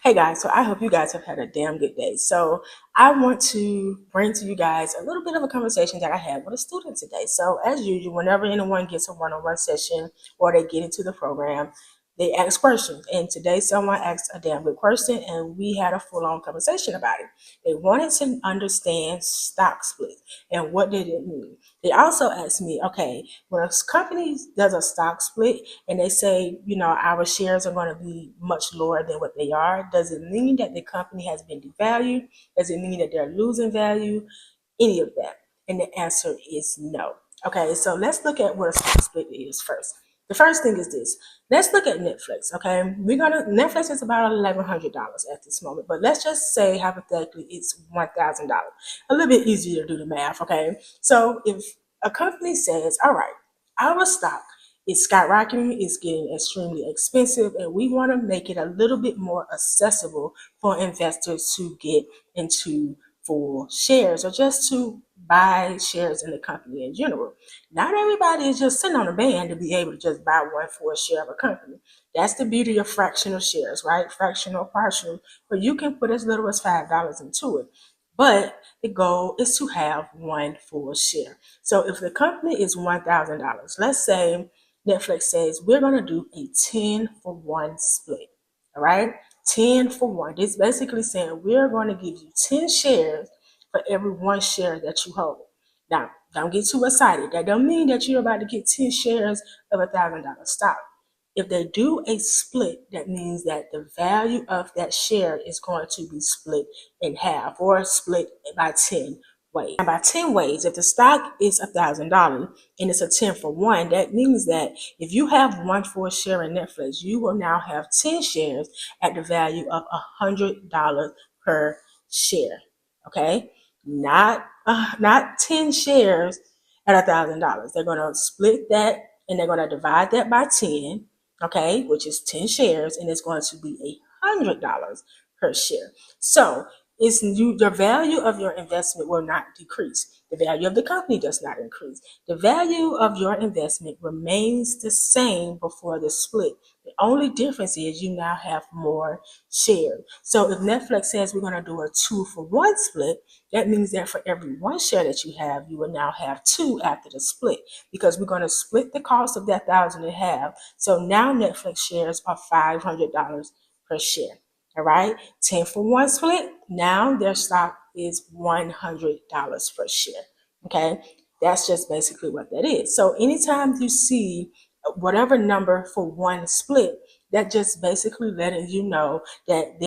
Hey guys, so I hope you guys have had a damn good day. So I want to bring to you guys a little bit of a conversation that I had with a student today. So as usual, whenever anyone gets a one-on-one session or they get into the program, they ask questions. And today someone asked a damn good question and we had a full-on conversation about it. They wanted to understand stock split and what did it mean. They also asked me, okay, when a company does a stock split and they say, our shares are going to be much lower than what they are, does it mean that the company has been devalued? Does it mean that they're losing value? Any of that? And the answer is no. Okay, so let's look at what a stock split is first. The first thing is this. Let's look at Netflix. Okay, Netflix is about $1,100 at this moment, but let's just say hypothetically it's $1,000. A little bit easier to do the math. Okay, so if a company says, all right, our stock is skyrocketing, it's getting extremely expensive, and we want to make it a little bit more accessible for investors to get into for shares or just to buy shares in the company in general. Not everybody is just sitting on a band to be able to just buy one for a share of a company. That's the beauty of fractional shares, right? Fractional, partial, where you can put as little as $5 into it. But the goal is to have one full share. So if the company is $1,000, let's say Netflix says we're going to do a 10-for-1 split. All right, 10 for 1. It's basically saying we're going to give you 10 shares for every one share that you hold. Now, don't get too excited. That don't mean that you're about to get 10 shares of $1,000 stock. If they do a split, that means that the value of that share is going to be split in half or split by 10 ways. And by 10 ways, if the stock is $1,000 and it's a 10-for-1, that means that if you have one full share in Netflix, you will now have 10 shares at the value of $100 per share. Okay, not 10 shares at $1,000. They're going to split that and they're going to divide that by 10. Okay, which is 10 shares, and it's going to be $100 per share. So the value of your investment will not decrease. The value of the company does not increase. The value of your investment remains the same before the split. The only difference is you now have more shares. So if Netflix says we're going to do a 2-for-1 split, that means that for every one share that you have, you will now have 2 after the split, because we're going to split the cost of that 1,000 in half. So now Netflix shares are $500 per share. All right, 10-for-1 split. Now their stock is $100 per share. Okay, that's just basically what that is. So anytime you see whatever number for one split, that just basically letting you know that